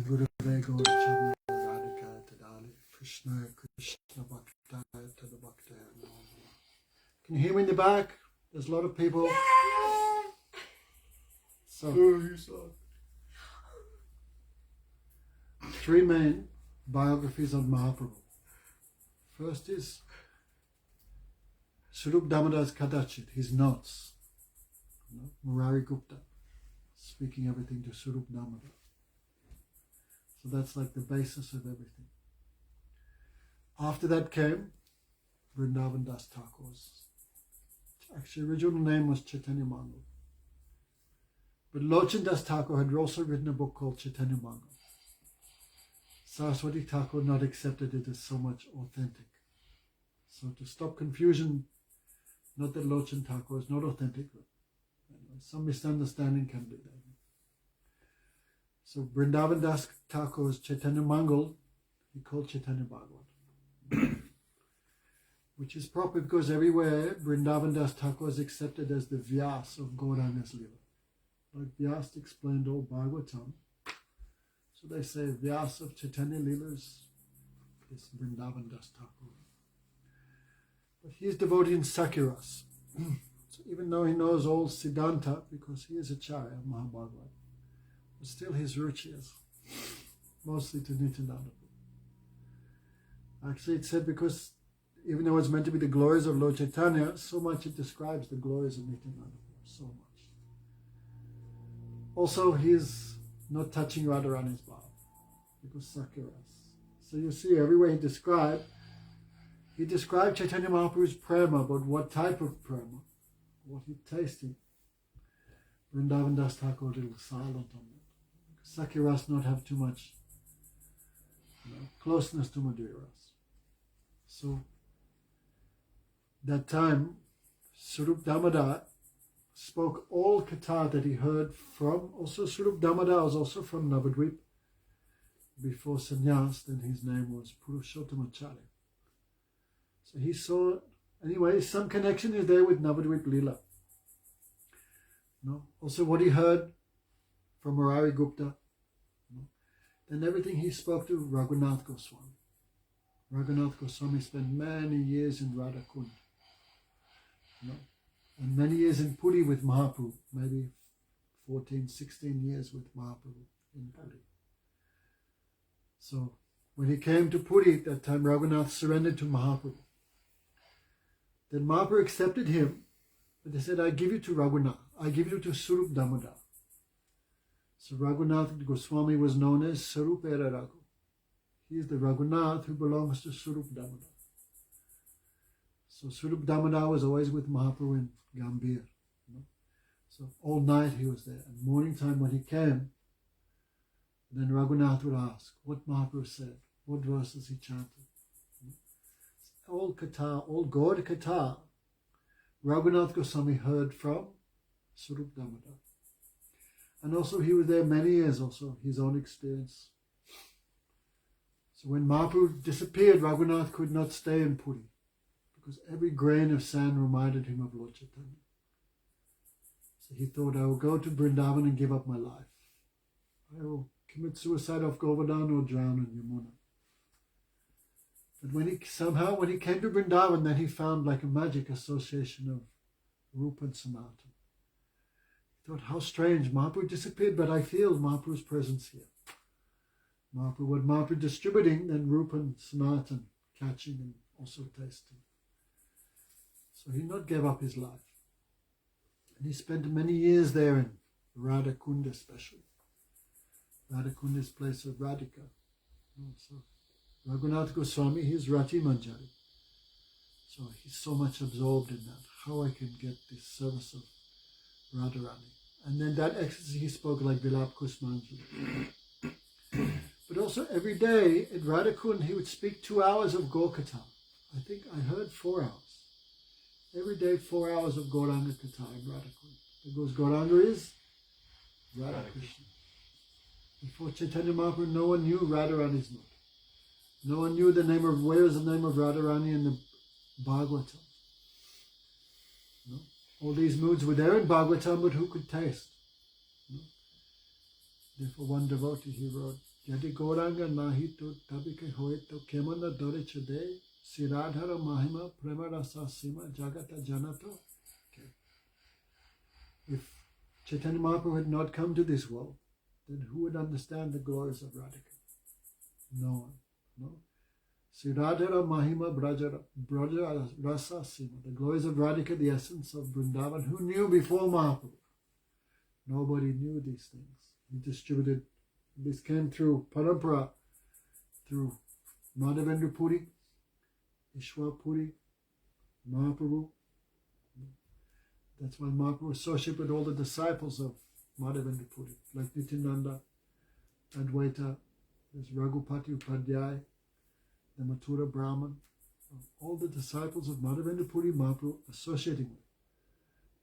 Gurave Gauracharna Radhika Tadali Krishna Krishna Bhakta Tadabhakta. Can you hear me in the back? There's a lot of people. So, three main biographies on Mahaprabhu. First is Swarup Damodar's Kadachit, his notes. Murari Gupta speaking everything to Swarup Damodar. So that's like the basis of everything. After that came Vrindavan Das Thakur's. Actually, original name was Chaitanya Mangal. But Lochan Das Thakur had also written a book called Chaitanya Mangal. Saraswati Thakur not accepted it as so much authentic. So to stop confusion, not that Lochan Thakur is not authentic, but some misunderstanding can be there. So Vrindavan Das Thakur's Chaitanya Mangal, he called Chaitanya Bhagavat. Which is proper because everywhere Vrindavan Das Thakur is accepted as the Vyas of Gauranga's Lila. Like Vyas explained all Bhagavatam. So they say Vyas of Chaitanya Leelas is Vrindavan Das Thakur. But he is devotee in Sakiras. So even though he knows all Siddhanta, because he is a Acharya of Mahabharata, but still his ruchi is mostly to Nityananda. Actually it said because even though it's meant to be the glories of Lord Chaitanya, so much it describes the glories of Nityananda, so much. Also, he is not touching Radharani's bhav, because Sakiras. So you see, everywhere he described Chaitanya Mahaprabhu's prema, but what type of prema, what he tasted. Vrindavan Das Thakur a little silent on that. Sakiras not have too much closeness to Madhuras. So, that time, Swarup Damodar spoke all Katha that he heard from, also Swarup Damodar was also from Navadvip. Before sannyas, then his name was Purushottamacharya. So he saw, anyway, some connection is there with Navadvip Leela. Also what he heard from Murari Gupta. Then everything he spoke to Raghunath Goswami. Raghunath Goswami spent many years in Radhakund. And many years in Puri with Mahaprabhu, maybe 14, 16 years with Mahaprabhu in Puri. So when he came to Puri, at that time Raghunath surrendered to Mahaprabhu. Then Mahaprabhu accepted him, but they said, I give you to Raghunath, I give you to Swarup Damodar. So Raghunath Goswami was known as Swarup Era Raghu. He is the Raghunath who belongs to Swarup Damodar. So Swarup Damodar was always with Mahaprabhu in Gambhir. So all night he was there. And morning time when he came, then Raghunath would ask what Mahaprabhu said, what verses he chanted. All Katha, all Gaur Katha, Raghunath Goswami heard from Swarup Damodar. And also he was there many years also, his own experience. So when Mahaprabhu disappeared, Raghunath could not stay in Puri, because every grain of sand reminded him of Lord Chaitanya. So he thought, I will go to Vrindavan and give up my life. I will commit suicide off Govardhan or drown in Yamuna. But when he came to Vrindavan, then he found like a magic association of Rupa and Sanatana. He thought, how strange, Mahaprabhu disappeared, but I feel Mahaprabhu's presence here. What Mahaprabhu distributing, then Rupa and Sanatana catching and also tasting. So he not gave up his life. And he spent many years there in Radhakunda especially. Radhakunda is place of Radhika. So Raghunath Goswami, he is Rati Manjari. So he's so much absorbed in that. How I can get this service of Radharani. And then that ecstasy he spoke like Vilap Kusmanjali. But also every day at Radhakund he would speak 2 hours of Gaur-Katha. I think I heard 4 hours. Every day 4 hours of Gauranga Katha in Radhakund. Because Gauranga is Radha Krishna. Before Chaitanya Mahaprabhu, no one knew Radharani's mood. No one knew the name of, where is the name of Radharani in the Bhagavatam. All these moods were there in Bhagavatam, but who could taste? Therefore one devotee, he wrote Yadi Goranga Nahito Tabike Hoeto Kemana Dore Chade Siradhara Mahima Premarasa Sima Jagata Janato. Okay. If Chaitanya Mahaprabhu had not come to this world, then who would understand the glories of Radhika? No one. No? Siradhara Mahima Braja Rasa Sima. The glories of Radhika, the essence of Vrindavan. Who knew before Mahaprabhu? Nobody knew these things. He distributed. This came through Parampara, through Madhavendra Puri, Ishwar Puri, Mahaprabhu. That's why Mahaprabhu associated with all the disciples of Madhavendra Puri, like Nityananda, Advaita, there's Raghupati Upadhyay, the Mathura Brahman. All the disciples of Madhavendra Puri, Mahaprabhu associating with.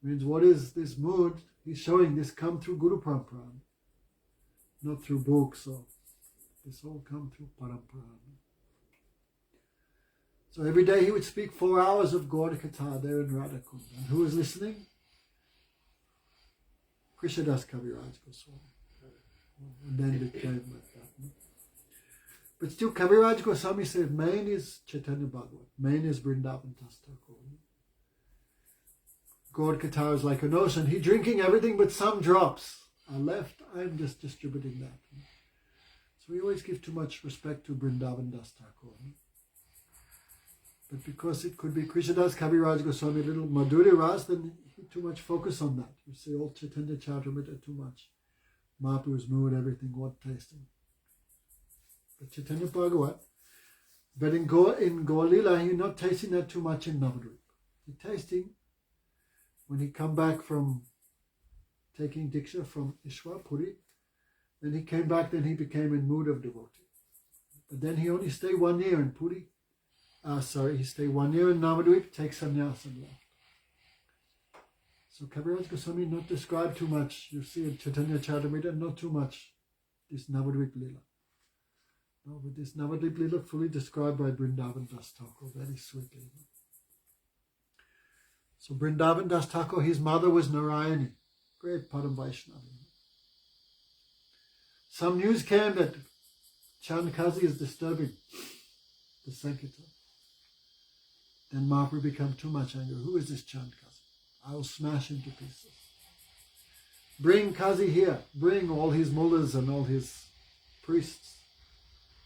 Means what is this mood? He's showing this come through Guru Parampara. Not through books, or this all come through parampara. So every day he would speak 4 hours of Gaur Katha there in Radhakund. And who was listening? Krishnadas Kaviraj Goswami. And then it became like that. But still Kaviraj Goswami said main is Chaitanya Bhagavat. Main is Vrindavan Das Thakur. Gaur Katha is like an ocean. He's drinking everything but some drops are left. I'm just distributing that. So we always give too much respect to Vrindavan Das Thakur. But because it could be Krishnadas Kaviraj Goswami, little Madhuri Ras, then too much focus on that. You say all Chaitanya Charitamrita too much. Mahaprabhu's mood, everything, what tasting. But Chaitanya Bhagavat, but in Gaulila, you're not tasting that too much in Navadvip. You're tasting when he come back from taking Diksha from Ishwar Puri, then he came back, then he became in mood of devotee. But then he only stayed 1 year in Puri. He stayed 1 year in Navadvip, takes sannyas and left. So Kaviraj Goswami not described too much. You see in Chaitanya Charitamrita, not too much this Navadvip Lila. No, but this Navadvip Lila fully described by Vrindavan Das Thakur very sweetly. So Vrindavan Das Thakur, his mother was Narayani, great Param Vaishnava. Some news came that Chandkazi is disturbing the Sankirtan. Then Mahaprabhu became too much angry. Who is this Chandkazi? I will smash him to pieces. Bring Kazi here. Bring all his mullahs and all his priests.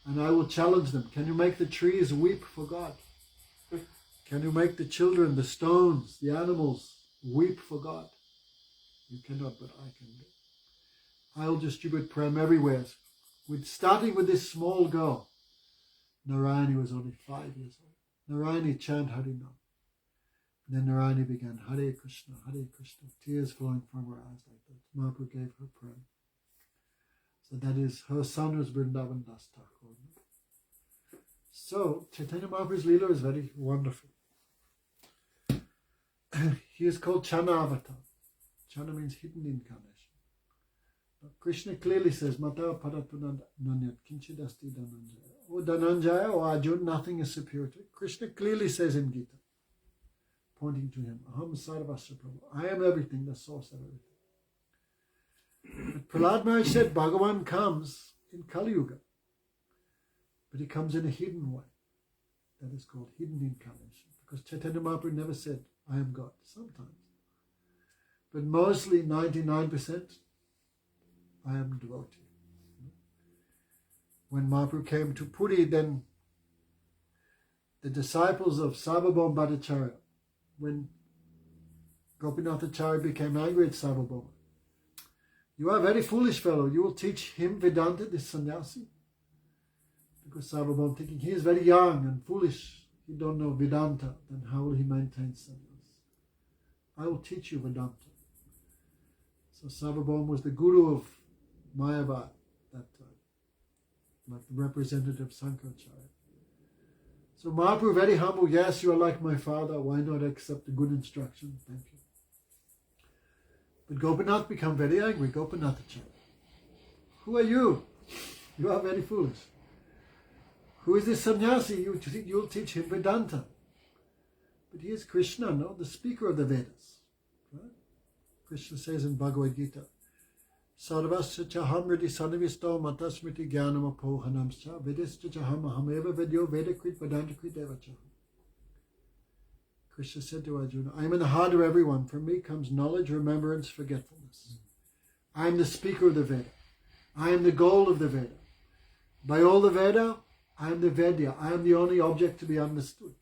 And I will challenge them. Can you make the trees weep for God? Can you make the children, the stones, the animals weep for God? You cannot, but I can do. I will distribute prem everywhere. Starting with this small girl. Narayani was only 5 years old. Narayani chant Harinam. Then Narayani began Hare Krishna, tears flowing from her eyes like that. Mahaprabhu gave her prem. So that is, her son was Vrindavan Das Thakur. So Chaitanya Mahaprabhu's Leela is very wonderful. He is called Chana Avatar. Chana means hidden incarnation. Krishna clearly says, Mata Paratuna Nanyat Kinchidasti Dhananjaya. O Dhananjaya, O Arjun, nothing is superior to it. Krishna clearly says in Gita, pointing to him, Aham Sarvasya Prabhu. I am everything, the source of everything. But Prahlad Maharaj said, Bhagavan comes in Kali Yuga. But he comes in a hidden way. That is called hidden incarnation. Because Chaitanya Mahaprabhu never said, I am God. Sometimes. But mostly 99%, I am devotee. When Mahaprabhu came to Puri, then the disciples of Sarvabhauma Bhattacharya, when Gopinathacharya became angry at Sarvabhauma, you are a very foolish fellow. You will teach him Vedanta, this sannyasi? Because Sarvabhauma thinking, he is very young and foolish. He don't know Vedanta. Then how will he maintain sannyas? I will teach you Vedanta. So Sarvabhauma was the guru of Mayavad that time, like the representative Sankaracharya. So Mahaprabhu, very humble, yes, you are like my father, why not accept the good instruction? Thank you. But Gopinath became very angry, Gopinathacharya. Who are you? You are very foolish. Who is this sannyasi? You'll teach him Vedanta. But he is Krishna, no? The speaker of the Vedas. Right? Krishna says in Bhagavad Gita, Sarvasya chahamriti sanavisto matasmriti jnanam apohanamscha vedischa chaham ahameva vedyo vedakrit vedantakrit evacha. Krishna said to Arjuna, I am in the heart of everyone. From me comes knowledge, remembrance, forgetfulness. I am the speaker of the Veda. I am the goal of the Veda. By all the Veda, I am the Vedya. I am the only object to be understood.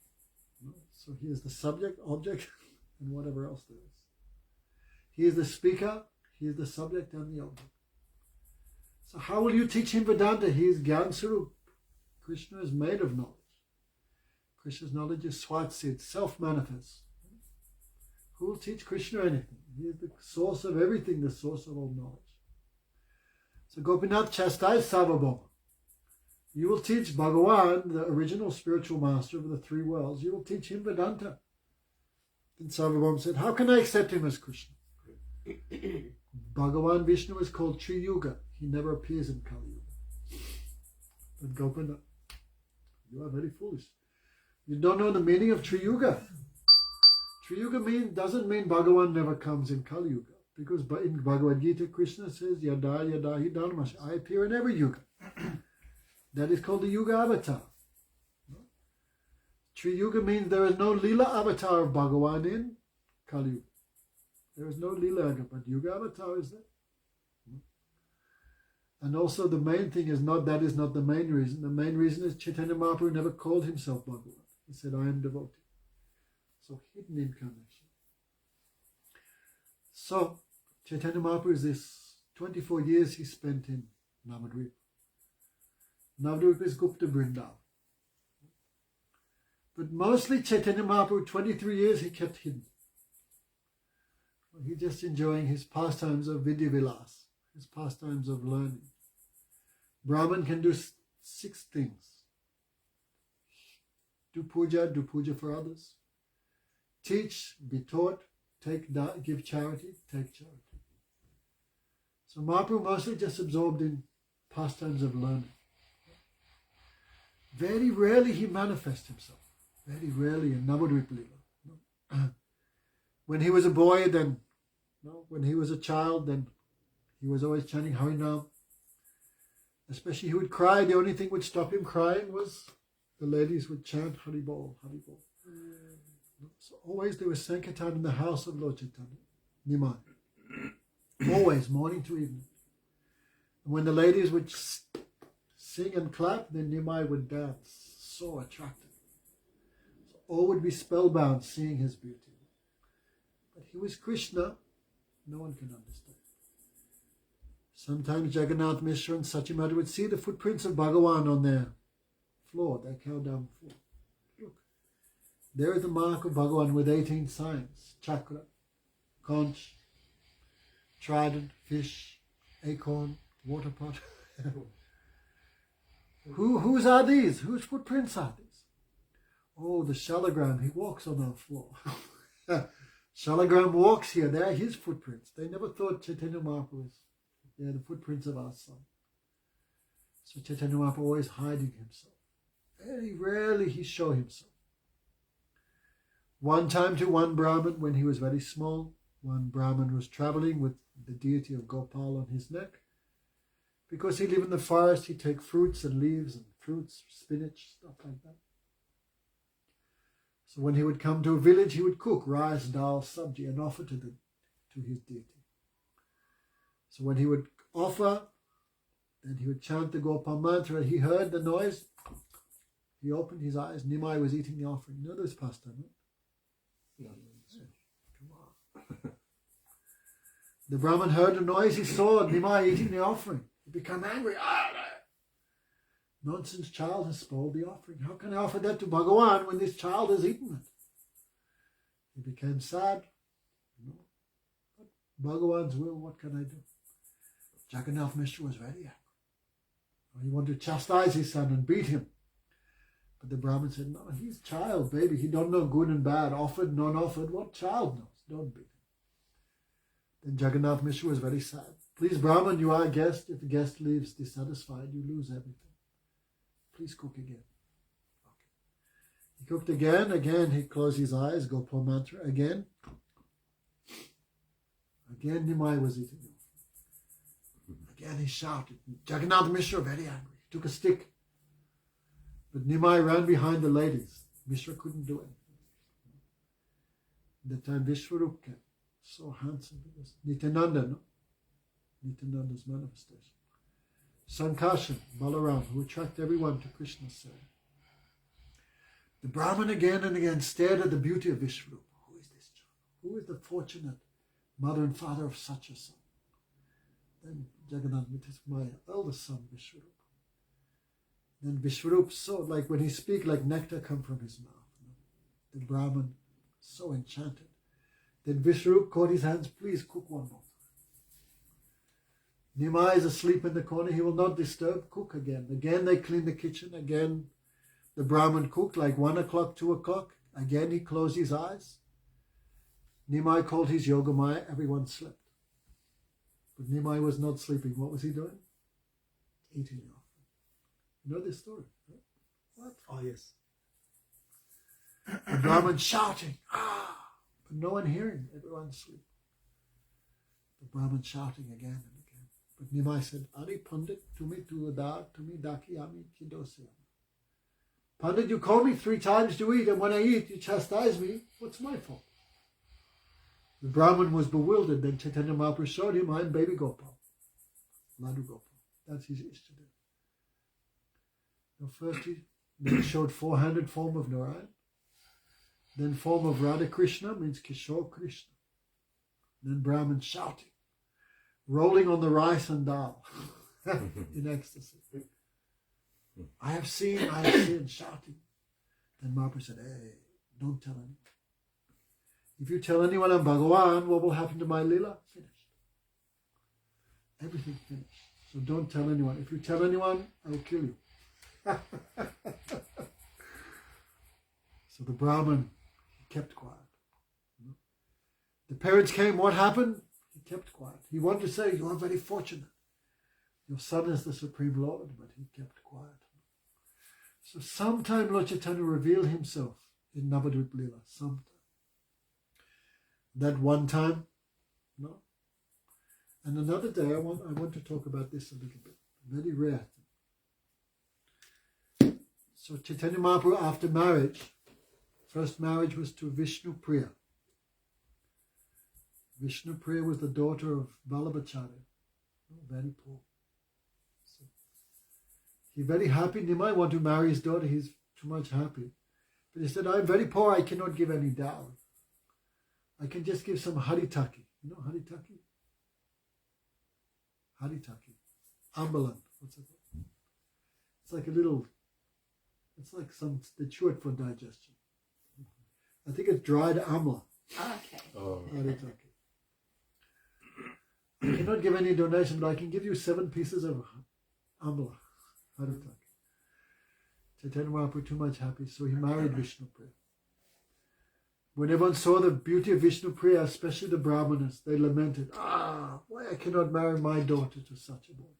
So he is the subject, object, and whatever else there is. He is the speaker, he is the subject and the object. So how will you teach him Vedanta? He is Gyan Sarup. Krishna is made of knowledge. Krishna's knowledge is Swatsit, self-manifest. Who will teach Krishna anything? He is the source of everything, the source of all knowledge. So Gopinath chastised Sarvabhauma. You will teach Bhagavan, the original spiritual master of the three worlds, you will teach him Vedanta. Then Sarvabhauma said, how can I accept him as Krishna? Bhagavan Vishnu is called Triyuga. He never appears in Kali Yuga. But Gopinath, you are very foolish. You don't know the meaning of Triyuga. Triyuga doesn't mean Bhagavan never comes in Kali Yuga. Because in Bhagavad Gita, Krishna says, Yada Yada Hi Dharmash, I appear in every Yuga. That is called the Yuga Avatar. Triyuga means there is no Leela Avatar of Bhagavan in Kali Yuga. There is no Leela, but Yuga Avatar is there. And also the main thing is that is not the main reason. The main reason is Chaitanya Mahaprabhu never called himself Bhagavan. He said, I am devotee. So hidden incarnation. So Chaitanya Mahaprabhu is this 24 years he spent in Navadvipa. Navadvipa is Gupta Vrindavan. But mostly Chaitanya Mahaprabhu, 23 years he kept hidden. He just enjoying his pastimes of Vidya Vilas, his pastimes of learning. Brahman can do 6 things. Do puja for others. Teach, be taught, give charity, take charity. So Mahaprabhu mostly just absorbed in pastimes of learning. Very rarely he manifests himself. Very rarely in Navadvipa Leela. When he was a boy, then, when he was a child, then he was always chanting Harinam. Especially he would cry. The only thing would stop him crying was the ladies would chant Haribol, Haribol. So always there was Sankirtan in the house of Lord Chaitanya, Nimai. Always, morning to evening. And when the ladies would sing and clap, then Nimai would dance. So attractive. So all would be spellbound seeing his beauty. But he was Krishna, no one can understand. Sometimes Jagannath Mishra and Sachimata would see the footprints of Bhagavan on their floor, their cow-dung floor. Look, there is the mark of Bhagavan with 18 signs. Chakra, conch, trident, fish, acorn, water pot. Whose are these? Whose footprints are these? Oh, the Shalagram, he walks on our floor. Shalagram walks here, they are his footprints. They never thought Chaitanya Mahaprabhu was, they are the footprints of our son. So Chaitanya Mahaprabhu always hiding himself. Very rarely he show himself. One time to one Brahmin, when he was very small, one Brahmin was traveling with the deity of Gopal on his neck. Because he lived in the forest, he'd take fruits and leaves and fruits, spinach, stuff like that. So when he would come to a village, he would cook rice, dal, sabji and offer to his deity. So when he would offer, then he would chant the Gopal mantra. He heard the noise. He opened his eyes. Nimai was eating the offering. You know this pastime, right? Yeah. Come on. The Brahmin heard the noise. He saw Nimai eating the offering. He became angry. Nonsense child has spoiled the offering. How can I offer that to Bhagavan when this child has eaten it? He became sad. But Bhagavan's will, what can I do? Jagannath Mishra was very angry. He wanted to chastise his son and beat him. But the Brahmin said, no, he's a child, baby. He don't know good and bad, offered, non-offered. What child knows? Don't beat him. Then Jagannath Mishra was very sad. Please, Brahman, you are a guest. If a guest leaves dissatisfied, you lose everything. Please cook again. Okay. He cooked again. Again, he closed his eyes. Gopal mantra. Again. Again, Nimai was eating. Again he shouted. Jagannath Mishra, very angry, he took a stick. But Nimai ran behind the ladies. Mishra couldn't do anything. At the time Vishwarup came, so handsome. It was Nityananda, no? Nityananda's manifestation. Sankarshan, Balaram, who attracted everyone to Krishna's service. The Brahmin again and again stared at the beauty of Vishwarup. Who is this child? Who is the fortunate mother and father of such a son? Then Jagannath, it is my eldest son, Vishwarup. Then Vishwarup saw, like when he speaks, like nectar come from his mouth. The Brahmin, so enchanted. Then Vishwarup caught his hands, please cook one more. Nimai is asleep in the corner, he will not disturb, cook again. Again they cleaned the kitchen, again the Brahmin cooked like 1 o'clock, 2 o'clock. Again he closed his eyes. Nimai called his Yogamaya, everyone slept. But Nimai was not sleeping. What was he doing? Eating the offering. You know this story, right? What? Oh, yes. The Brahmin shouting, but no one hearing, everyone asleep. The Brahmin shouting again and again. But Nimai said, Ari Pandit, tumi tu adar, tumi daki ami kidosya. Pandit, you call me 3 times to eat, and when I eat, you chastise me. What's my fault? The Brahmin was bewildered. Then Chaitanya Mahaprabhu showed him, I'm baby Gopal. Laddu Gopal. That's his Ishtadev. Now first he showed 400 form of Narayan. Then form of Radha Krishna means Kishore Krishna. Then Brahmin shouting, rolling on the rice and dal in ecstasy. I have seen, shouting. Then Mahaprabhu said, hey, don't tell anyone. If you tell anyone I'm Bhagavan, what will happen to my lila? Finished. Everything finished. So don't tell anyone. If you tell anyone, I will kill you. So the Brahmin, he kept quiet. The parents came, what happened? He kept quiet. He wanted to say, you are very fortunate. Your son is the Supreme Lord, but he kept quiet. So sometime Lord Chaitanya revealed himself in Navadvip Lila. Sometime. That one time, no. And another day, I want to talk about this a little bit. Very rare thing. So Chaitanya Mahaprabhu, after marriage, first marriage was to Vishnu Priya. Vishnu Priya was the daughter of Vallabhacharya, very poor. So he very happy. Nimai want to marry his daughter. He's too much happy. But he said, I'm very poor. I cannot give any dowry. I can just give some haritaki. You know haritaki? Haritaki. Ambalan. What's it called? It's like a little, it's like they chew it for digestion. I think it's dried amla. Okay. Oh. Haritaki. I cannot give any donation, but I can give you 7 pieces of amla. Haritaki. Chaitanya Mahaprabhu too much happy, so he married Vishnu Priya. When everyone saw the beauty of Vishnu Priya, especially the Brahmanas, they lamented, why I cannot marry my daughter to such a boy.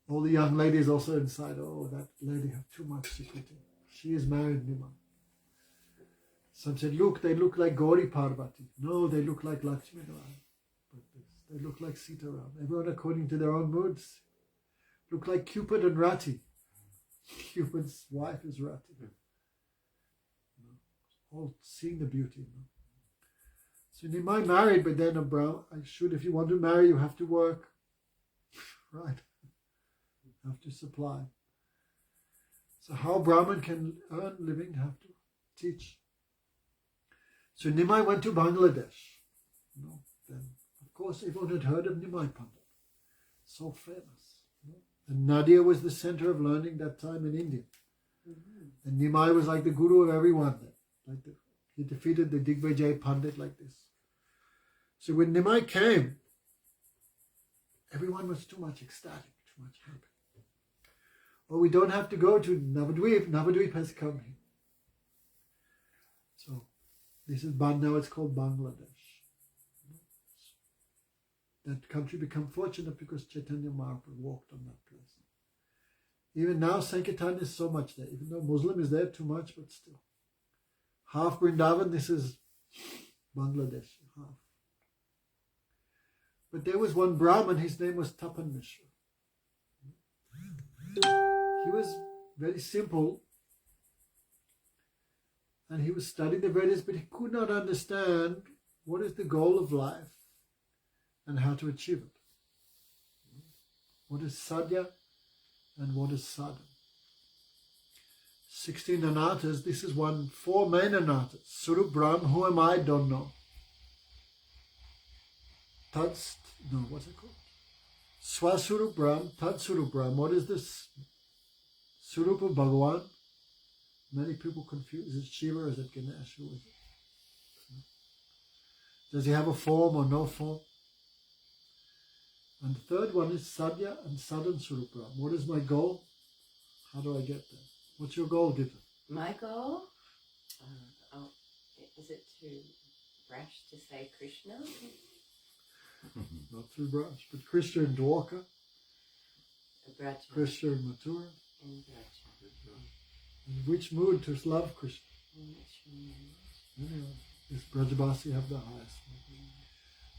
All the young ladies also inside, that lady have too much security. She is married, Nimai. Some said, look, they look like Gauri Parvati. No, they look like Lakshmi Narayan. They look like Sitaram. Everyone according to their own moods. Look like Cupid and Rati. Cupid's wife is Rati. All seeing the beauty. So Nimai married, but then if you want to marry, you have to work. Right. You have to supply. So how Brahman can earn living, have to teach. So Nimai went to Bangladesh. Then, of course, everyone had heard of Nimai Pandit. So famous. And Nadia was the center of learning that time in India. Mm-hmm. And Nimai was like the guru of everyone there. He defeated the Digvijay Pandit like this. So when Nimai came, everyone was too much ecstatic, too much happy. We don't have to go to Navadvip. Navadvip has come here. So this is now it's called Bangladesh. That country became fortunate because Chaitanya Mahaprabhu walked on that place. Even now Sankirtan is so much there. Even though Muslim is there too much, but still. Half Vrindavan, this is Bangladesh, half. But there was one Brahmin, his name was Tapan Mishra. He was very simple, and he was studying the Vedas, but he could not understand what is the goal of life and how to achieve it. What is sadhya and what is sadhana? 16 anarthas, this is 4 main anarthas. Surup Brahm, who am I, don't know. What's it called? Swasurup Brahm, Tatsurup Brahm. What is this? Surupa Bhagavan. Many people confuse. Is it Shiva or is it Ganesh? Who is it? Does he have a form or no form? And the third one is Sadhya and Sadhan Surup Brahm. What is my goal? How do I get there? What's your goal, Gita? My goal? Is it to brush to say Krishna? Not through brush, but Krishna in Dwarka, Krishna in Mathura. In which mood to love Krishna? Anyway, this Brajabasi have the highest mood.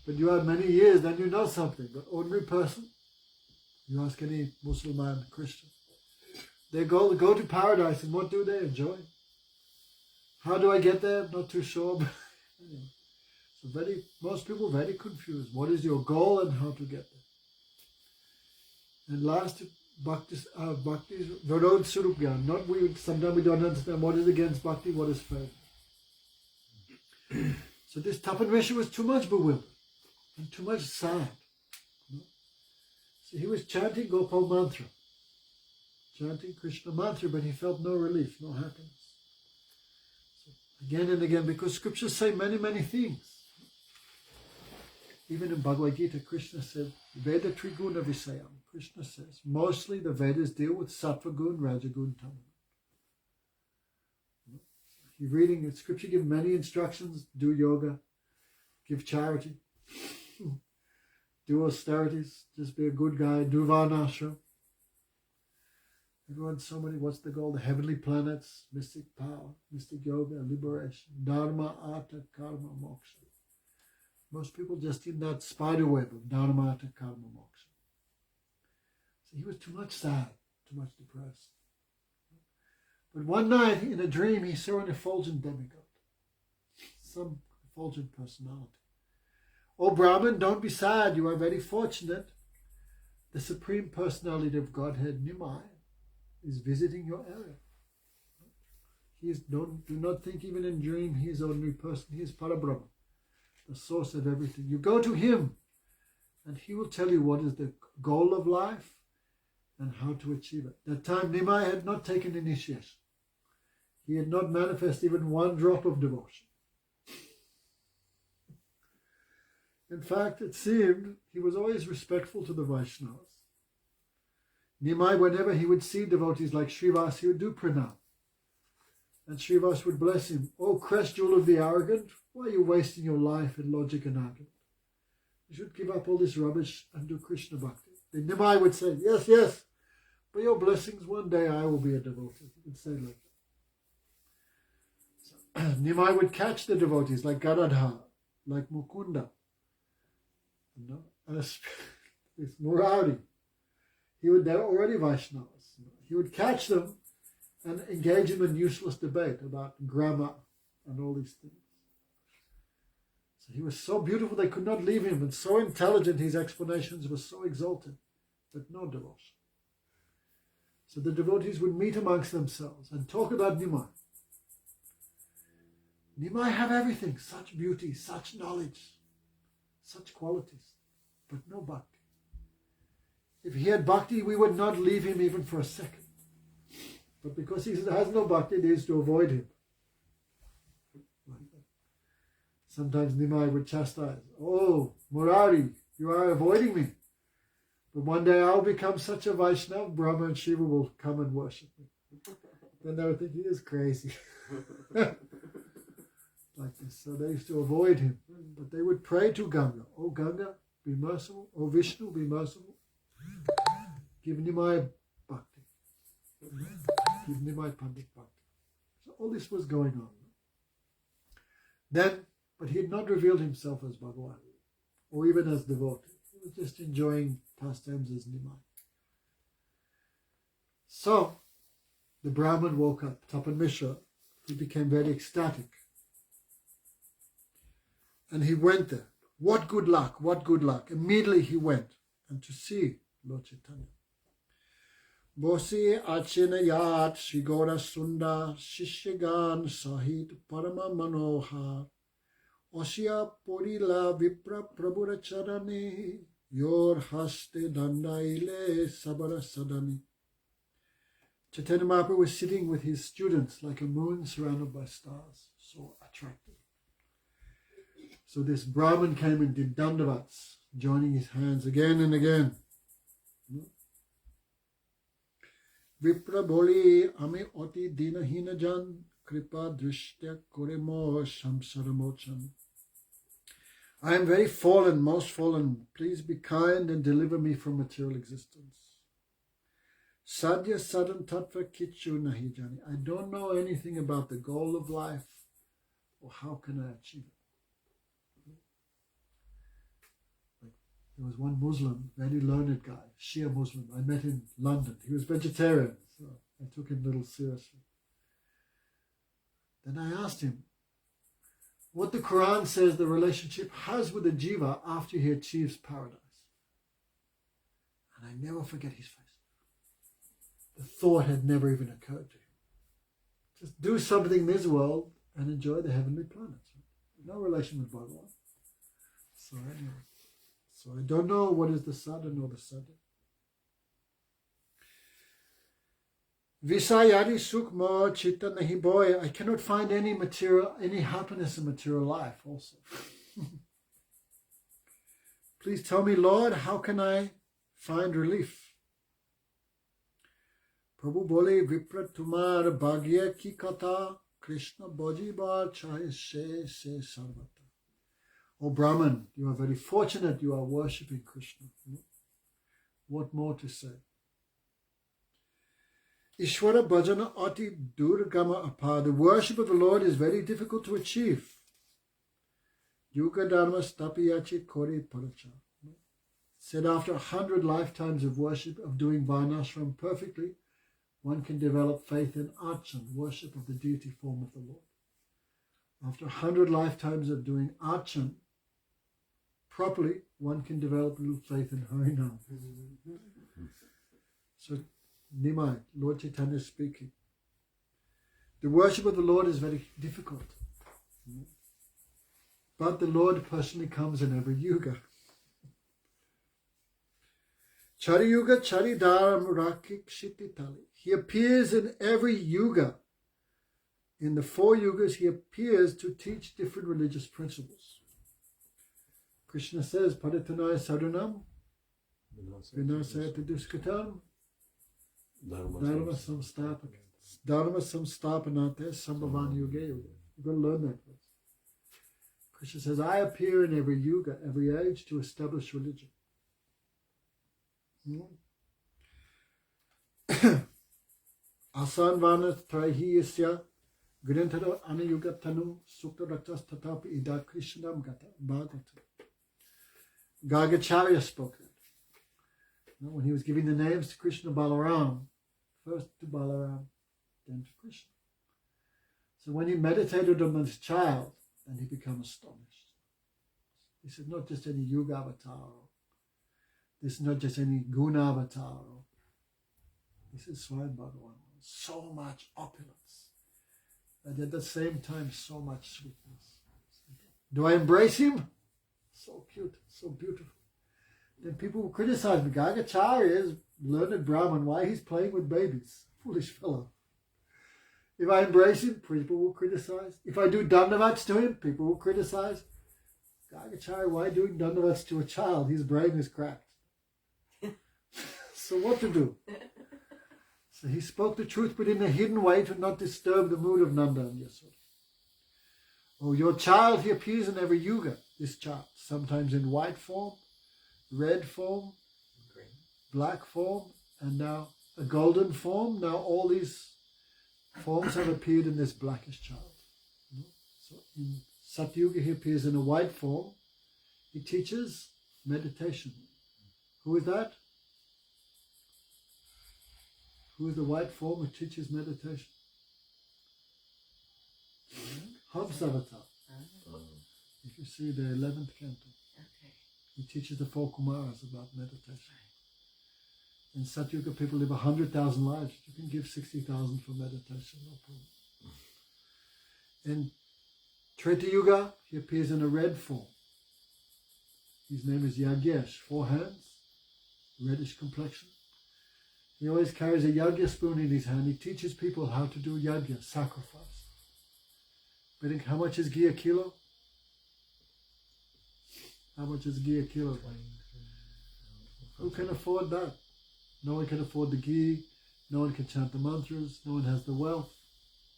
But you have many years, then you know something. But ordinary person, you ask any Muslim, Christian, they go to paradise, and what do they enjoy? How do I get there? Not too sure. But anyway. So most people very confused. What is your goal and how to get there? And last, Bhakti, Varod Surup Gyan. Sometimes we don't understand what is against Bhakti, what is favor. So this Tapan Mishra was too much bewildered and too much sad. So he was chanting Gopal mantra, chanting Krishna mantra, but he felt no relief, no happiness. So again and again, because scriptures say many, many things. Even in Bhagavad Gita, Krishna said, Veda Triguna Visayam. Krishna says, mostly the Vedas deal with Sattva Gun, Rajagun, Tamagun. You're reading the scripture, give many instructions, do yoga, give charity, do austerities, just be a good guy, do varnashram. Everyone's so many, what's the goal? The heavenly planets, mystic power, mystic yoga, liberation, dharma, artha, karma, moksha. Most people just in that spider web of dharma, artha, karma, moksha. So he was too much sad, too much depressed. But one night in a dream he saw an effulgent demigod, some effulgent personality. Oh Brahman, don't be sad, you are very fortunate. The Supreme Personality of Godhead, Nimai, is visiting your area. Do not think even in dream he is ordinary person, he is Parabrahma, the source of everything. You go to him and he will tell you what is the goal of life and how to achieve it. That time Nimai had not taken initiation. He had not manifested even one drop of devotion. In fact, it seemed he was always respectful to the Vaishnavas. Nimai, whenever he would see devotees like Srivas, he would do pranam. And Srivas would bless him. Oh, crest jewel of the arrogant, why are you wasting your life in logic and argument? You should give up all this rubbish and do Krishna Bhakti. Then Nimai would say, yes, yes, by your blessings, one day I will be a devotee. He would say like that. So, Nimai would catch the devotees like Gadadhar, like Mukunda, with Murari. They were already Vaishnavas. He would catch them and engage them in useless debate about grammar and all these things. So he was so beautiful they could not leave him, and so intelligent his explanations were so exalted, but no devotion. So the devotees would meet amongst themselves and talk about Nimai. Nimai have everything, such beauty, such knowledge, such qualities, but no bhakti. If he had bhakti, we would not leave him even for a second. But because he has no bhakti, they used to avoid him. Sometimes Nimai would chastise, oh, Murari, you are avoiding me. But one day I'll become such a Vaishnava, Brahma and Shiva will come and worship me. Then they would think he is crazy. Like this. So they used to avoid him. But they would pray to Ganga. Oh Ganga, be merciful. Oh Vishnu, be merciful. Give Nimai bhakti. Give Nimai Pandit bhakti. So all this was going on. But he had not revealed himself as Bhagavan, or even as devotee. He was just enjoying pastimes as Nimai. So, the Brahmin woke up, Tapan Mishra. He became very ecstatic. And he went there. What good luck, what good luck. Immediately he went and to see Lord Chaitanya. Bosi Achinayat Shigora Sunda Shishigan Sahit Parama Manohar Osya Porila Vipra Prabhura Charani Yor Haste Dandaile Sabara Sadani. Chaitanya Mahaprabhu was sitting with his students like a moon surrounded by stars, so attractive. So this Brahmin came and did dandavats, joining his hands again and again. Vipra boli ame oti dinahina jan kripa drishtya koremo samsaramochan. I am very fallen, most fallen. Please be kind and deliver me from material existence. Sadhya sadhan tattva kichu nahi jani. I don't know anything about the goal of life or how can I achieve it. There was one Muslim, very learned guy, Shia Muslim. I met in London. He was vegetarian, so I took him a little seriously. Then I asked him what the Quran says the relationship has with the jiva after he achieves paradise. And I never forget his face. The thought had never even occurred to him. Just do something in this world and enjoy the heavenly planets. No relation with Bhagavan. So anyway. So I don't know what is the sadhana or the sadhana. Visayari sukma chitta nahi boy. I cannot find any material, any happiness in material life also. Please tell me, Lord, how can I find relief? Prabhu bole vipra tumar bhagya ki katha Krishna bhajibar chahe se sarvata. O Brahman, you are very fortunate you are worshipping Krishna. What more to say? Ishwara bhajana ati durgama apa. The worship of the Lord is very difficult to achieve. Yuga dharma stapiyachi kori paracha. Said after 100 lifetimes of worship, of doing varnashram perfectly, one can develop faith in archan, worship of the deity form of the Lord. After 100 lifetimes of doing archan properly, one can develop a little faith in Harinam. So, Nimai, Lord Chaitanya is speaking. The worship of the Lord is very difficult. But the Lord personally comes in every yuga. Chari yuga, chari dharam rakik shititali. He appears in every yuga. In the 4 yugas, he appears to teach different religious principles. Krishna says, Paritanaya sadhunam, vinasayati duskatam, dharma samstapanate sambhavan yuga yuga. You've got to learn that first. Krishna says, I appear in every yuga, every age, to establish religion. Asanvana trahiyasya grintara anayugatanu sukta raktas tatapi ida krishnam gata bhagavata. Gargacharya spoke that. When he was giving the names to Krishna Balaram, first to Balaram, then to Krishna. So when he meditated on this child, then he became astonished. This is not just any Yuga avatar. This is not just any Guna avatar. This is Swayam Bhagavan. So much opulence. And at the same time, so much sweetness. Do I embrace him? So cute, so beautiful. Then people will criticize me. Gargacharya is learned Brahman. Why he's playing with babies? Foolish fellow. If I embrace him, people will criticize. If I do dandavats to him, people will criticize. Gargacharya, why doing dandavats to a child? His brain is cracked. So what to do? So he spoke the truth, but in a hidden way to not disturb the mood of Nanda and Yasoda. Oh, your child, he appears in every yuga, this child. Sometimes in white form, red form, green, black form, and now a golden form. Now all these forms have appeared in this blackish child. So in Satyuga, he appears in a white form. He teaches meditation, Who is that? Who is the white form who teaches meditation? Hamsavatar. If you see the 11th canto, he teaches the 4 Kumaras about meditation. In Satyuga, people live 100,000 lives. You can give 60,000 for meditation, no problem. In Treta Yuga, he appears in a red form. His name is Yagyesh, 4 hands, reddish complexion. He always carries a yagya spoon in his hand. He teaches people how to do yagya, sacrifice. But how much is ghee a kilo? How much is ghee a kilo? Who can afford that? No one can afford the ghee. No one can chant the mantras. No one has the wealth.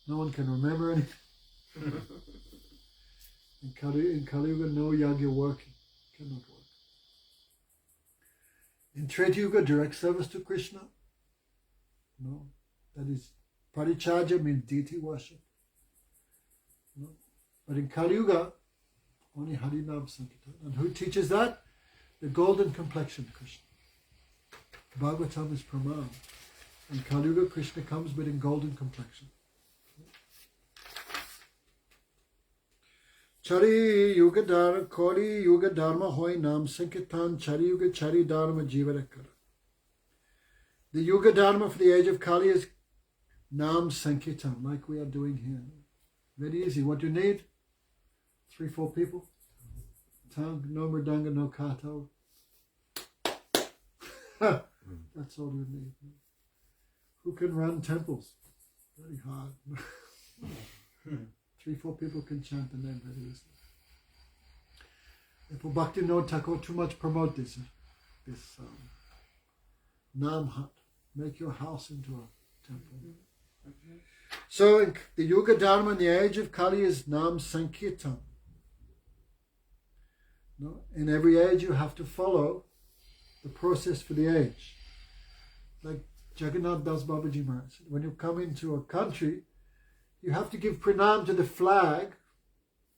No one can remember anything. In Kali Yuga, no yagya working. Cannot work. In Treta Yuga, direct service to Krishna. No. That is, Parichaja means deity worship. No. But in Kali Yuga, only Harinam Sankirtan. And who teaches that? The golden complexion Krishna. Bhagavatam is Praman. In Kali Yuga, Krishna comes but in golden complexion. Chari Yuga Dharma, Kori Yuga Dharma Hoy Nam Sankirtan, Chari Yuga Chari Dharma Jivarakara. The Yuga Dharma for the age of Kali is Nam Sankirtan, like we are doing here. Very easy. What do you need? 3-4 people. Tongue, no mridanga, no kato. That's all you need. Who can run temples? Very hard. 3-4 people can chant the name very easily. If Bhaktivinoda Thakur too much promote this Nam Hut, make your house into a temple. So in the Yuga Dharma in the age of Kali is Nam Sankirtan. No? In every age you have to follow the process for the age. Like Jagannath Das Babaji Maharaj said, when you come into a country, you have to give pranam to the flag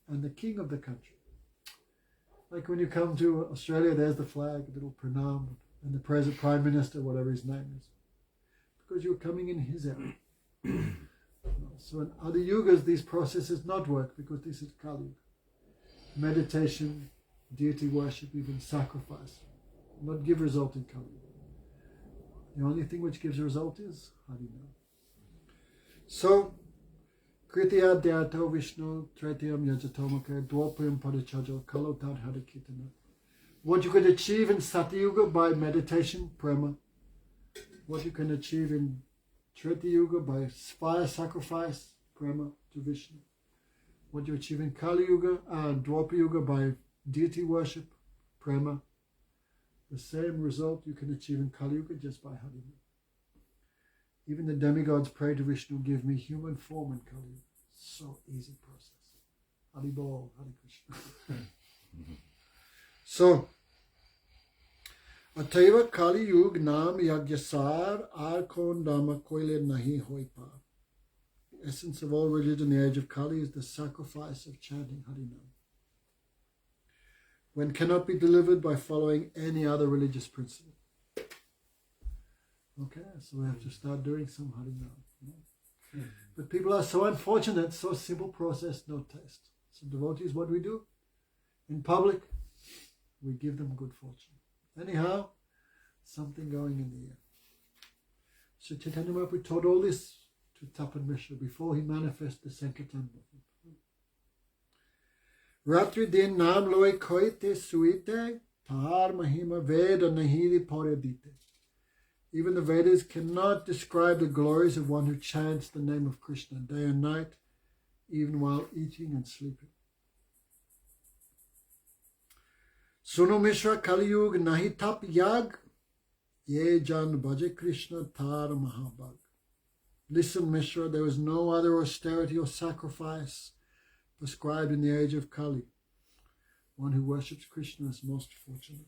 and the king of the country. Like when you come to Australia, there's the flag, a little pranam, and the present Prime Minister, whatever his name is. Because you're coming in his area. So in other yugas, these processes not work because this is Kali Yuga. Meditation, deity worship, even sacrifice, not give result in Kali Yuga. The only thing which gives a result is Harinam. So, Kritiya Dhyato Vishnu Tretiyam Yajatomaka Dwapayam Parichajo Kalotad Harikitana. What you can achieve in Satyuga by meditation, prema. What you can achieve in Treta Yuga by fire sacrifice, prema to Vishnu. What you achieve in Kali Yuga and Dwapara Yuga by deity worship, prema. The same result you can achieve in Kali Yuga just by Harinam. Even the demigods pray to Vishnu, give me human form in Kali Yuga. So easy process. Hari Bol, Hare Krishna. So, Ataiva Kali Yuga Nam Yagyasar Arkon Dhamma Koile Nahi Hoi Pa. The essence of all religion in the age of Kali is the sacrifice of chanting Harinam. When cannot be delivered by following any other religious principle. Okay, so we have to start doing some Harinam. But people are so unfortunate, so simple process, no taste. So devotees, what we do? In public, we give them good fortune. Anyhow, something going in the air. So Chaitanya Mahaprabhu taught all this to Tapan Mishra before he manifested the Sankirtan movement. Ratri din naam loy koite suite, tahar mahima veda nahiri poredite. Even the Vedas cannot describe the glories of one who chants the name of Krishna day and night, even while eating and sleeping. Suno Mishra Kali Yuga nahi tap yag, ye jan bhaje Krishna tar mahabhag. Listen, Mishra, there is no other austerity or sacrifice prescribed in the age of Kali. One who worships Krishna is most fortunate.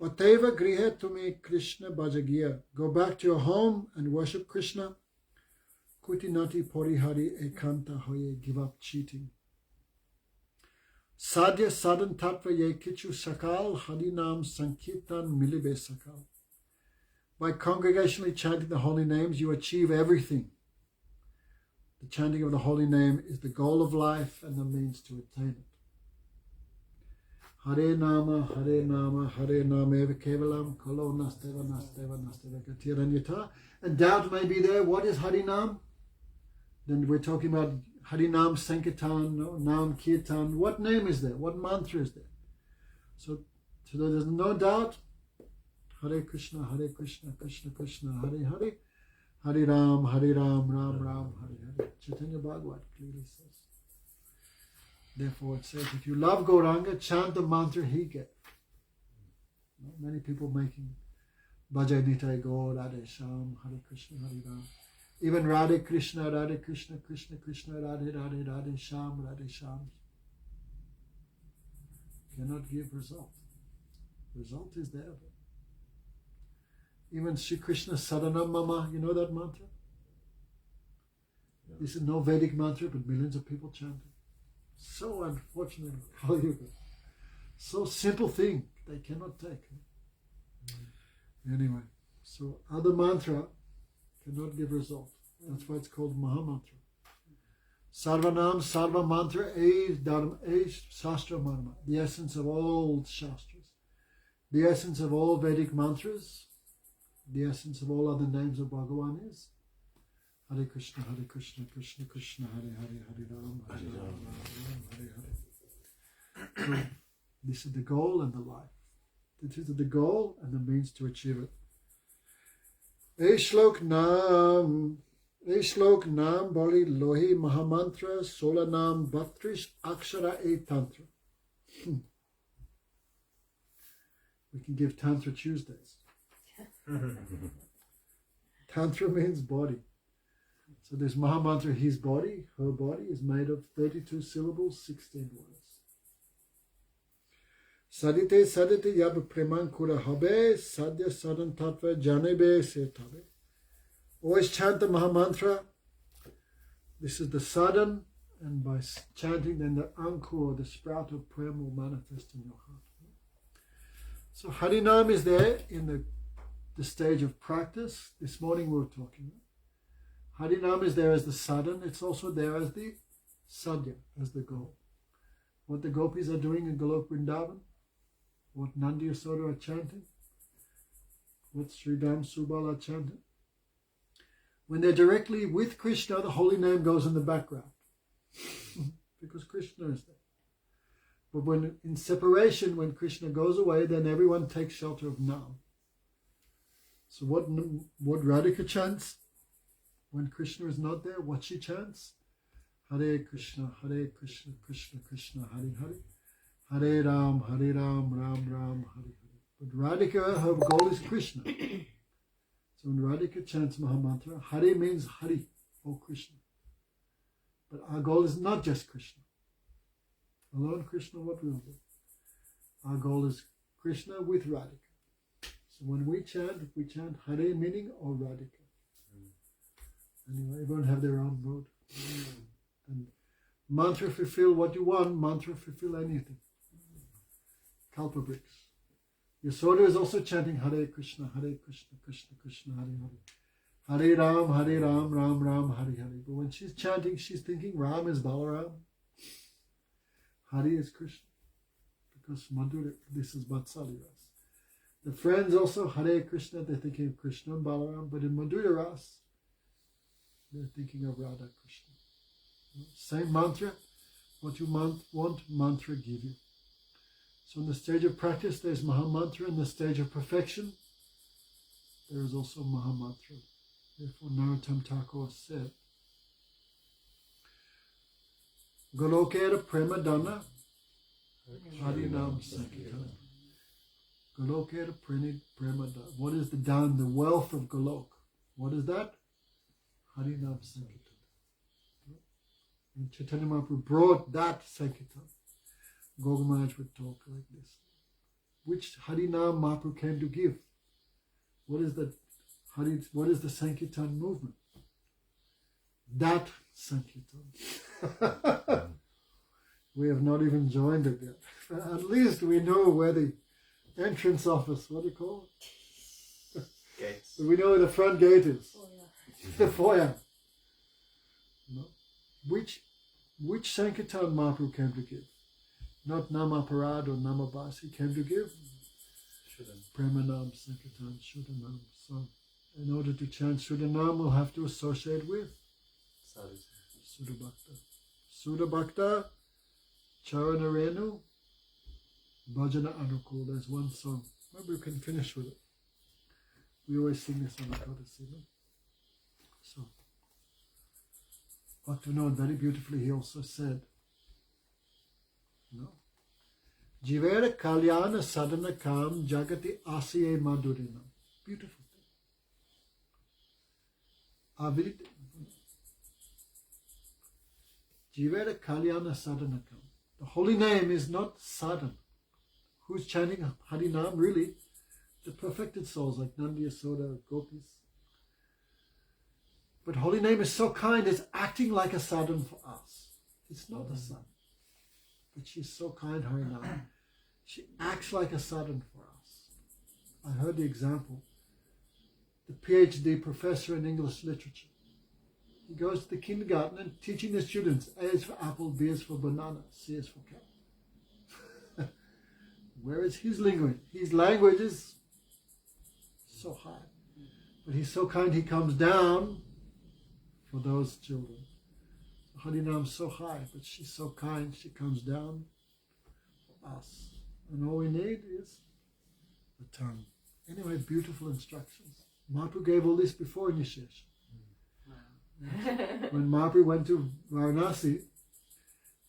Oteva grihe tumi Krishna bhajagiya. Go back to your home and worship Krishna. Kutinati porihari ekanta hoye. Give up cheating. Sadhya sadhan tattva ye kichu sakal harinam sankirtan milibe sakal. By congregationally chanting the holy names, you achieve everything. The chanting of the holy name is the goal of life and the means to attain it. Hare Nama, Hare Nama, Hare Nama eva kevalam, kalo nasteva, nasteva, nasteva gatiranyata. And doubt may be there, what is Harinam? Then we're talking about Harinam Sankirtan, Nam Kirtan. What name is there? What mantra is there? So there's no doubt. Hare Krishna, Krishna Krishna, Hare Hare. Hare Ram, Ram Ram, Hare Hare. Chaitanya Bhagavat clearly says. Therefore it says, if you love Gauranga, chant the mantra he gave. Many people making Bhajai Nitai Gaur, Radhe Sham, Hare Krishna, Hare Ram. Even Radhe Krishna, Krishna Krishna, Radhe Radhe, Radhe Sham, Radhe Sham. Cannot give result. Result is there. Even Sri Krishna Sadanam Mama, you know that mantra? Yeah. This is no Vedic mantra, but millions of people chant it. So unfortunate, Kali Yuga. So simple thing, they cannot take. Anyway, so other mantra cannot give result. That's why it's called Mahamantra. Sarvanam, Sarva Mantra, Dharma, Shastra Marma, the essence of all Shastras, the essence of all Vedic mantras, the essence of all other names of Bhagavan is Hare Krishna, Krishna Krishna, Hare Hare, Hare Ram, Hare Ram, Hare Hare. So this is the goal and the life. This is the goal and the means to achieve it. Shlok Nam Bali Lohi Mahamantra Sola Nam Bhatrish Akshara E Tantra. We can give Tantra Tuesdays. Tantra means body. So this Mahamantra, his body, her body, is made of 32 syllables, 16 words. Sadite sadite yab preman kura habe, sadya sadan tattva janebe se tabe. Always chant the Mahamantra. This is the sadhan, and by chanting, then the ankur, the sprout of prem, will manifest in your heart. So Harinam is there in the stage of practice. This morning we were talking about. Harinam is there as the sadhan. It's also there as the sadhya, as the goal. What the gopis are doing in Golok Vrindavan, what Nandi Yasoda are chanting, what Sridham Subal are chanting. When they're directly with Krishna, the holy name goes in the background because Krishna is there. But when in separation, when Krishna goes away, then everyone takes shelter of Nam. So what Radhika chants when Krishna is not there, what she chants? Hare Krishna, Krishna Krishna, Hare Hare. Hare Ram, Ram Ram, Hare Hare. But Radhika, her goal is Krishna. So when Radhika chants Mahamantra, Hare means Hari, O Krishna. But our goal is not just Krishna. Alone Krishna, what will do? Our goal is Krishna with Radhika. So when we chant Hare meaning or Radhika. Anyway, everyone have their own mode. And mantra fulfill what you want, mantra fulfill anything. Kalpabrix. Yasoda is also chanting Hare Krishna, Krishna Krishna, Hare Hare. Hare Ram, Ram Ram, Hare Hare. But when she's chanting, she's thinking Ram is Balaram. Hare is Krishna. Because Madhura, this is Vatsali Ras. The friends also, Hare Krishna, they're thinking of Krishna and Balaram. But in Madhura Ras, they're thinking of Radha Krishna. Same mantra. What you want, mantra give you. So in the stage of practice, there's Mahamantra. In the stage of perfection, there is also Mahamantra. Therefore, Narottam Thakur said, Golokera Premadana Harinam Sankirtan. Golokera Premadana. What is the dan, the wealth of Golok? What is that? Harinam Sankirtan. And Chaitanya Mahaprabhu brought that Sankirtan. Gogamaj would talk like this. Which Harinam Mahaprabhu came to give? What is the Sankirtan movement? That Sankirtan. We have not even joined it yet. At least we know where the entrance office, what do you call it? Gates. We know where the front gate is. Oh, yeah. The foyer. No. Which Sankirtan Mahaprabhu came to give? Not Namaparad or Namabas. He came to give Premanam Sankirtan Shuddhanam. So in order to chant Shuddhanam, we'll have to associate with Sudabhakta. Sudabhakta, Charanarenu, Bhajana Anukul. There's one song. Maybe we can finish with it. We always sing this on the Ekadasi. So, Bhaktivinoda very beautifully, he also said, no, Jivera Kalyana Sadhana Kam Jagati Asiye Madurinam. Beautiful thing. Jivera Kalyana Sadhana Kam. The holy name is not sadhana. Who's chanting Harinam really? The perfected souls like Nandi, Yasoda, Gopis. But holy name is so kind, it's acting like a sadhana for us. It's not a sadhana. But she's so kind, Harinam. She acts like a sadhana for us. I heard the example. The PhD professor in English literature. He goes to the kindergarten and teaching the students, A is for apple, B is for banana, C is for cat. Where is his language? His language is so high. But he's so kind, he comes down for those children. Harinam's so high, but she's so kind, she comes down for us. And all we need is the tongue. Anyway, beautiful instructions. Mahaprabhu gave all this before initiation. When Mahaprabhu went to Varanasi,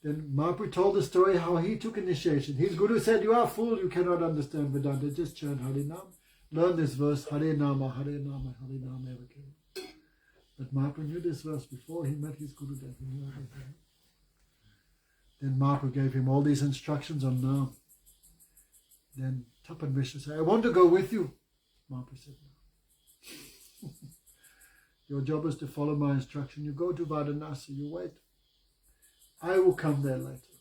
then Mahaprabhu told the story how he took initiation. His guru said, "You are a fool, you cannot understand Vedanta, just chant Harinam. Learn this verse, Hare Nama, Hare Nama, Hare Nama Eva Kevalam." But Mahaprabhu knew this verse before he met his Gurudev. He knew everything. Then Mahaprabhu gave him all these instructions on Nam. Then Tapan Mishra said, "I want to go with you." Mahaprabhu said, "No." Your job is to follow my instruction. You go to Varanasi, you wait. I will come there later.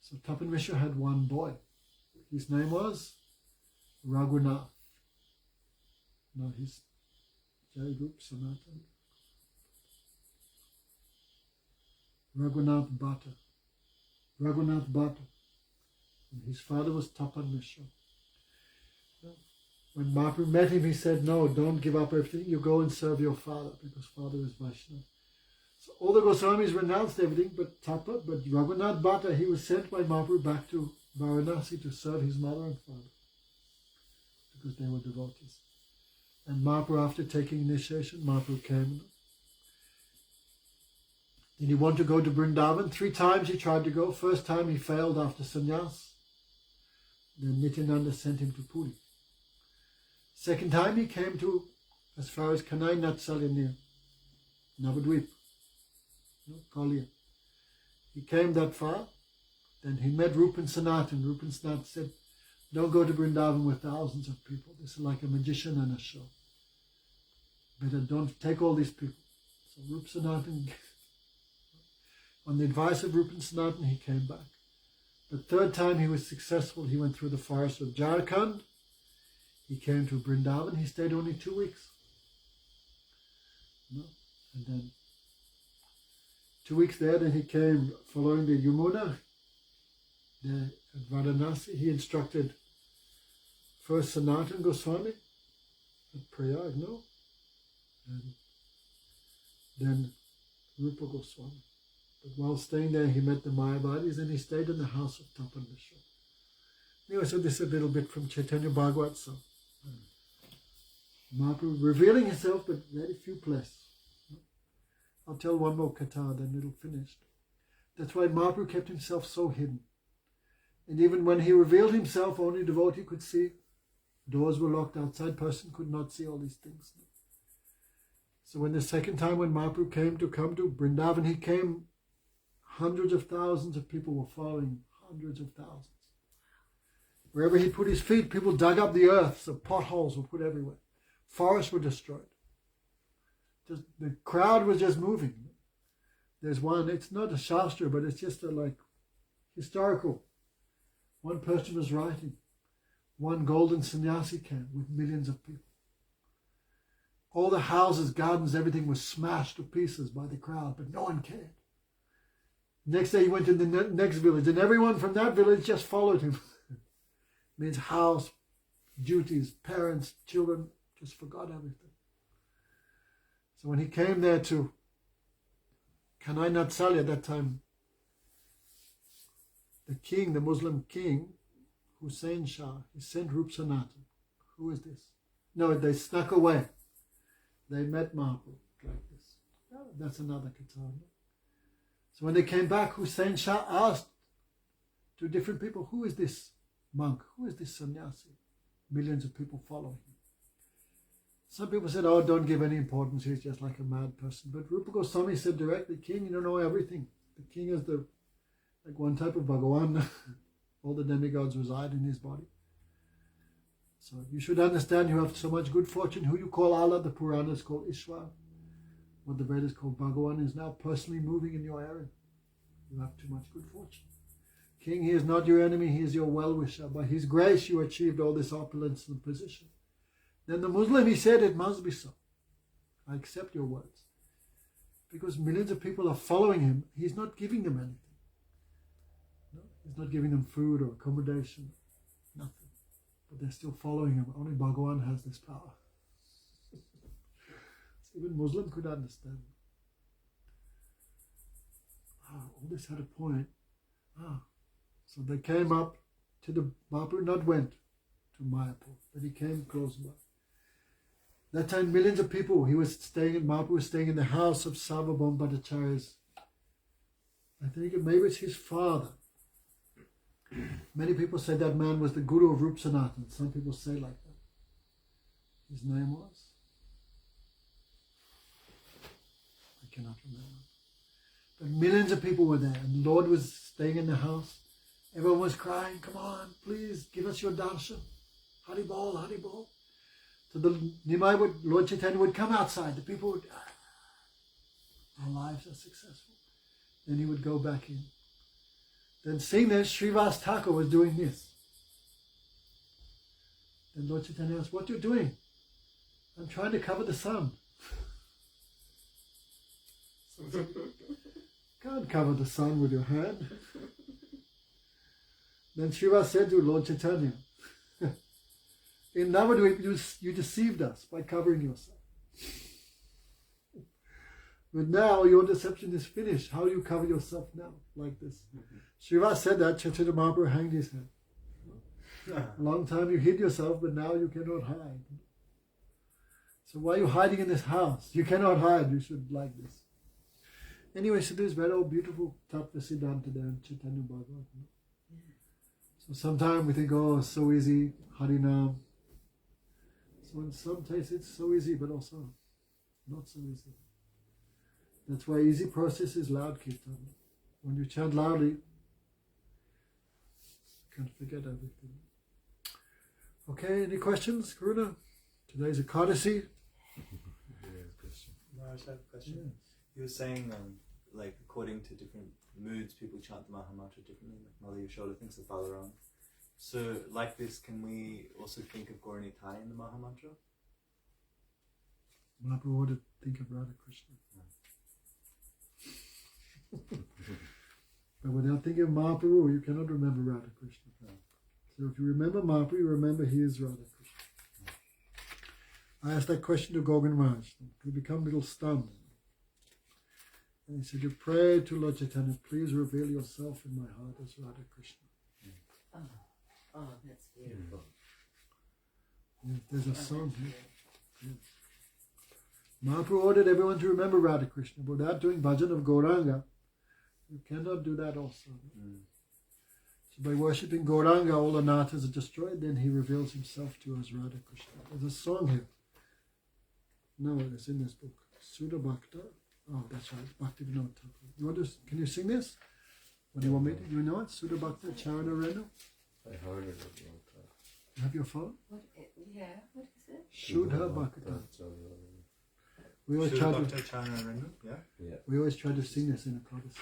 So Tapan Mishra had one boy. His name was Raghunath. No, he's Jayrup Sanatan. Raghunath Bhatta. Raghunath Bhatta. And his father was Tapan Mishra. When Mahaprabhu met him, he said, "No, don't give up everything. You go and serve your father, because father is Vaishnava." So all the Goswamis renounced everything but Raghunath Bhatta, he was sent by Mahaprabhu back to Varanasi to serve his mother and father, because they were devotees. And Mahaprabhu, after taking initiation, Mahaprabhu came. Then he wanted to go to Vrindavan. 3 times he tried to go. First time he failed after sannyas. Then Nityananda sent him to Puri. Second time he came to as far as Kanai Natsalya near Navadvip, Kalia. He came that far, then he met Rupan Sanatan. Rupan Sanatan said, "Don't go to Vrindavan with thousands of people. This is like a magician and a show. Better don't take all these people." So Rupan Sanatan, on the advice of Rupan Sanatan, he came back. The third time he was successful. He went through the forest of Jharkhand. He came to Vrindavan. He stayed only 2 weeks. And then 2 weeks there, then he came following the Yamuna there at Varanasi. He instructed first Sanatan Goswami at Prayag, and then Rupa Goswami. But while staying there, he met the Mayavadis, and he stayed in the house of Tapan Mishra. Anyway, so this is a little bit from Chaitanya Bhagavat. So Mahaprabhu revealing himself, but very few places. I'll tell one more katha, then it'll finish. That's why Mahaprabhu kept himself so hidden. And even when he revealed himself, only devotee could see. Doors were locked, outside person could not see all these things. So when the second time when Mahaprabhu came to Vrindavan, he came, hundreds of thousands of people were following, hundreds of thousands. Wherever he put his feet, people dug up the earth, so potholes were put everywhere. Forests were destroyed. The crowd was just moving. there's one, it's not a shastra, but it's just a like historical. One person was writing. One golden sannyasi came with millions of people. All the houses, gardens, everything was smashed to pieces by the crowd, but no one cared. Next day he went to the next village, and everyone from that village just followed him. Means house, duties, parents, children, just forgot everything. So when he came there to Kanai Natsali at that time, the king, the Muslim king, Hussein Shah, he sent Rup Sanatan. Who is this? No, they snuck away. They met Mahaprabhu like this. Oh, that's another katana. So when they came back, Hussein Shah asked to different people, who is this monk? Who is this sannyasi? Millions of people following him. Some people said, oh, don't give any importance, he's just like a mad person. But Rupa Goswami said directly, king, you don't know everything. The king is like one type of Bhagavan. All the demigods reside in his body. So you should understand you have so much good fortune. Who you call Allah, the Puranas call Ishwar. What the Vedas call Bhagavan is now personally moving in your area. You have too much good fortune. King, he is not your enemy, he is your well-wisher. By his grace you achieved all this opulence and position. Then the Muslim, he said, it must be so. I accept your words. Because millions of people are following him, he's not giving them anything. No? He's not giving them food or accommodation, nothing. But they're still following him. Only Bhagavan has this power. So even Muslim could understand. All this had a point. So they came up to the Mahaprabhu, not went to Mayapur, but he came close by. That time millions of people, Mahaprabhu was staying in the house of Sarvabhauma Bhattacharya's. I think maybe it's his father. Many people say that man was the guru of Rup Sanatan. Some people say like that. His name was? I cannot remember. But millions of people were there, and the Lord was staying in the house. Everyone was crying, come on, please, give us your darshan. Haribol, Haribol. So the Nimai Lord Chaitanya would come outside. The people would, our lives are successful. Then he would go back in. Then seeing this, Srivas Thakur was doing this. Then Lord Chaitanya asked, what are you doing? I'm trying to cover the sun. So, can't cover the sun with your hand. Then Srivas said to Lord Chaitanya, in Navadvip you deceived us by covering yourself. But now your deception is finished. How do you cover yourself now? Like this. Srivas said that, Chaitanya Mahaprabhu hanged his head. A long time you hid yourself, but now you cannot hide. So why are you hiding in this house? You cannot hide, you should like this. Anyway, so there's very beautiful Tattva Siddhanta there in Chaitanya Bhagavat. So sometimes we think, oh, it's so easy, Harinam. So in some cases it's so easy, but also not so easy. That's why easy process is loud kirtan. When you chant loudly, you can't forget everything. Okay, any questions, Karuna? Today's Ekadasi. Maharaj, I have a question. Yeah. You were saying, like, according to different moods, people chant the Mahamantra differently. Like Mother Yashoda thinks of Balaram. So, like this, can we also think of Gaura Nitai in the Mahamantra? Mahaprabhu would think of Radha Krishna. But without thinking of Mahaprabhu, you cannot remember Radha Krishna. So if you remember Mahaprabhu, you remember he is Radha Krishna. I asked that question to Govind Maharaj. He became a little stunned. And he said, you pray to Lord Chaitanya, please reveal yourself in my heart as Radha Krishna. Oh, that's beautiful. Yes, there's a song here. Yes. Mahaprabhu ordered everyone to remember Radha Krishna. But without doing bhajan of Gauranga, you cannot do that also. So by worshipping Gauranga, all the natas are destroyed, then he reveals himself to you as Radha Krishna. There's a song here. No, it's in this book. Sudha Bhakta. Oh, that's right. Bhakti Vinod Thakur. You want to? Can you sing this? What do you want me to? Do you know it? Sudha Bhakta Charana Renu? I heard it a long time. You have your phone? What is it? Sudha Bhakta. We always Sri try Bhakta to Charana Rendu, yeah? Yeah. we always try to sing this in a chorus.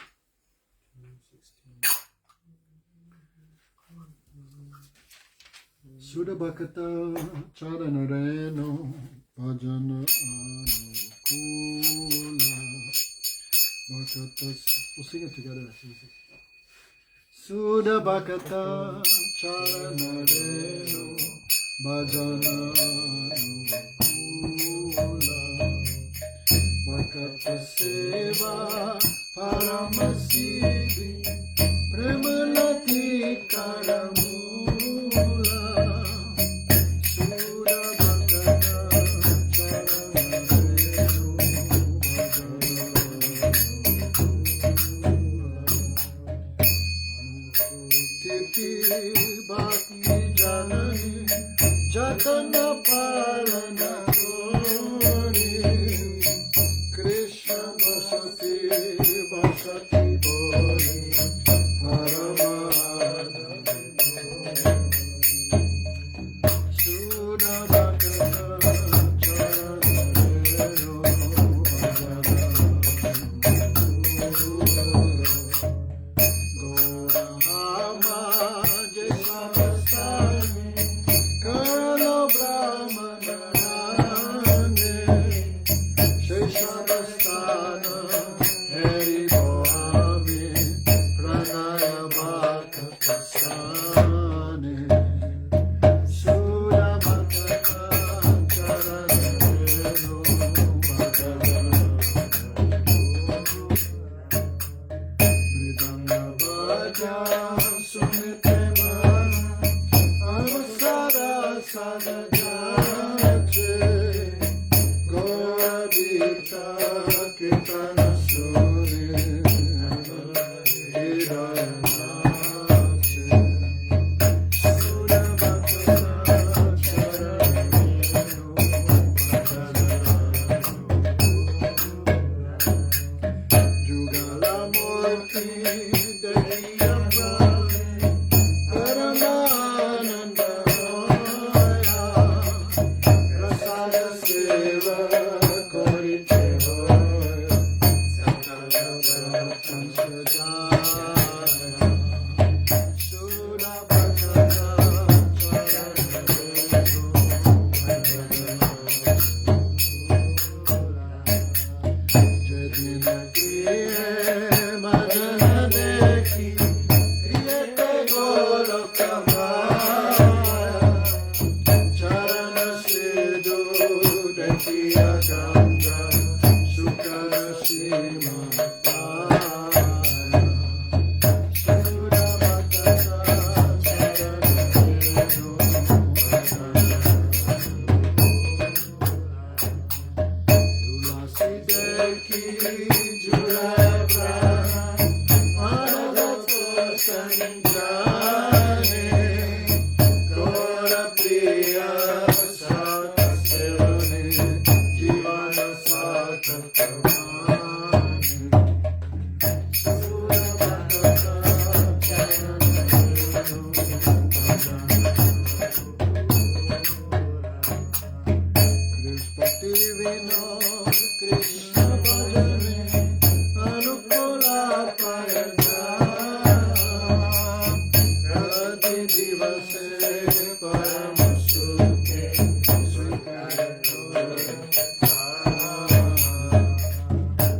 16. Sudha Bhakata Charana Reno Bhajana Anukula Bhakata. We'll sing it together. It's easy. Sudha Bhakata Charana Reno Bhajana Anukula Bhakata Seva Paramasiddhi Premalati Karamula Sudha Bhakata Charanarenu Titi Bhakti Janani Jatana Parana Krishna Vasati Vasati Boli Paramadana Sudha Bhakata Charanareno Gaurama Jaisvastani Kalo Brahmana Sheshadastana Hari Bhami Pranaya Bhaktasane Sudha Bhakata Charanareno Mridanga Bhaja Sunite Mana Avasara Sadhajache Goradita Kirtana Suri Hirayanache Sudha Bhakata Charanareno Jugala Murti Dariya Prani Paramananda Maya Prasada Seva Korite Hoy Sakala Pansajaya Sudha Bhakata Charanareno Jadina Kriye Majana Dekhi Kriyate Golokamaya Charana Siddhu Dekhiya Ganga Sukara Simataya Sudha Bhakata Charanareno Tulasi Dekhi Julaya Prana Anadato Sanjane Gora Priya Sata Sevane Jivana Sata Kamani Sudha Bhakata Charanareno Krishpati Vinod Krishna Bhajane Anukula Parajana Radhi Divase Paramasuke Sukarato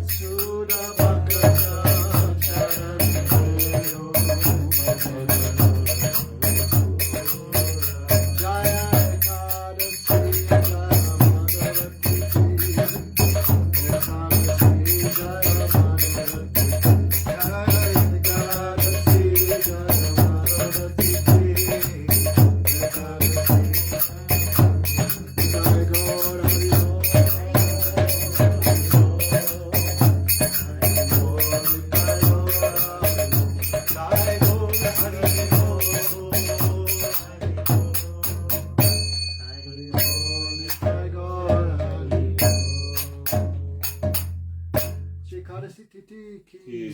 Sudha Bhakata Charanareno Jaya Ekadasi Jaya Madhavati Ekadasi Jaya Madhavati Jaya Ekadasi Jaya Madhavati Ekadasi Jaya Gaur Hari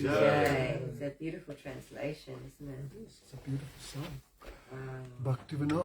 Jai. It's a beautiful translation, isn't it? It's a beautiful song. Wow. Bhaktivinoda.